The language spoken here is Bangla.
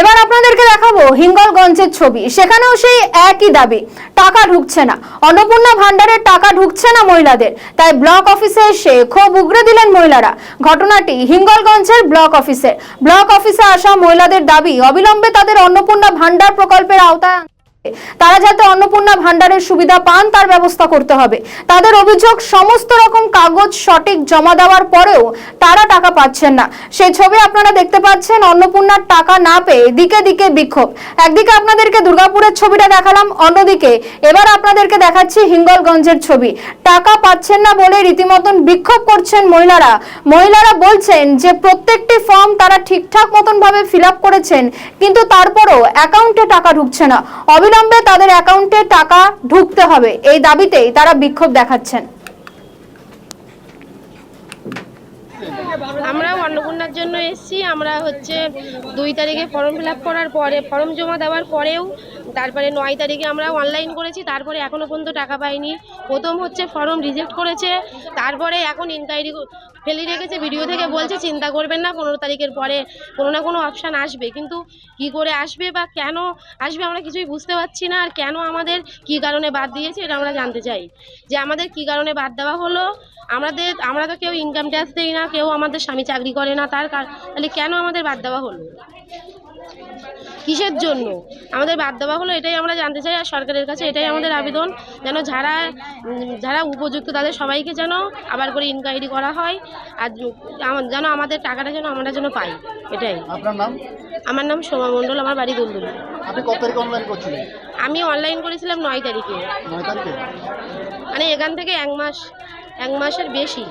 এবার আপনাদেরকে দেখাবো হিঙ্গলগঞ্জের ছবি। সেখানেও সেই একই দাবি, টাকা ঢুকছে না, অন্নপূর্ণা ভান্ডারের টাকা ঢুকছে না মহিলাদের। তাই ব্লক অফিসে এসে ক্ষোভ উগরে দিলেন মহিলারা। ঘটনাটি হিঙ্গলগঞ্জের ব্লক অফিসে আসা মহিলাদের দাবি, অবিলম্বে তাদের অন্নপূর্ণা ভান্ডার প্রকল্পের আওতায় তারা যাতে অন্নপূর্ণা ভান্ডারের সুবিধা পান তার ব্যবস্থা করতে হবে। তাদের অভিযোগ, সমস্ত রকম কাগজ সঠিক জমা দেওয়ার পরেও তারা টাকা পাচ্ছেন না। সেই ছবি আপনারা দেখতে পাচ্ছেন। অন্নপূর্ণার টাকা না পেয়ে দিকে দিকে বিক্ষোভ। একদিকে আপনাদেরকে দুর্গাপুরের ছবিটা দেখালাম, অন্যদিকে এবার আপনাদেরকে দেখাচ্ছি হিঙ্গলগঞ্জের ছবি। টাকা পাচ্ছেন না বলে রীতিমতন বিক্ষোভ করছেন মহিলারা বলছেন যে প্রত্যেকটি ফর্ম তারা ঠিকঠাক মতন ভাবে ফিল আপ করেছেন, কিন্তু তারপরও অ্যাকাউন্টে টাকা ঢুকছে না। অবিলম্বে তাদের অ্যাকাউন্টে টাকা ঢুকতে হবে, এই দাবিতেই তারা বিক্ষোভ দেখাচ্ছেন। আমরা অন্নপূর্ণার জন্য এসেছি। আমরা 2 তারিখে ফর্ম ফিল আপ করার পরে, ফর্ম জমা দেওয়ার পরেও তারপরে 9 তারিখে আমরা অনলাইন করেছি, তারপরে এখনও পর্যন্ত টাকা পাইনি। প্রথম ফর্ম রিজেক্ট করেছে, তারপরে এখন ইনকোয়ারি ফেলে রেখেছে। ভিডিও থেকে বলছে চিন্তা করবেন না, 15 তারিখের পরে কোনো না কোনো অপশান আসবে, কিন্তু কি করে আসবে বা কেন আসবে আমরা কিছুই বুঝতে পারছি না। আর কেন আমাদের কি কারণে বাদ দিয়েছে এটা আমরা জানতে চাই, যে আমাদের কি কারণে বাদ দেওয়া হলো। আমরা তো কেউ ইনকাম ট্যাক্স দেই না, কেউ আমাদের স্বামী চাকরি করে না, তাহলে কেন আমাদের বাদ দেওয়া হলো, কিসের জন্য আমাদের বাদ দেওয়া হলো, এটাই আমরা জানতে চাই। আর সরকারের কাছে এটাই আমাদের আবেদন, যেন যারা উপযুক্ত তাদের সবাইকে যেন আবার করে ইনকোয়ারি করা হয়, আর যেন আমাদের টাকাটা আমরা যেন পাই। এটাই। আপনার নাম? আমার নাম সোমা মণ্ডল, আমার বাড়ি দুলদুলি। আপনি কত তারিখে অনলাইন করছিলেন? আমি অনলাইন করেছিলাম 9 তারিখে। 9 তারিখে? মানে এখান থেকে এক মাসের বেশি।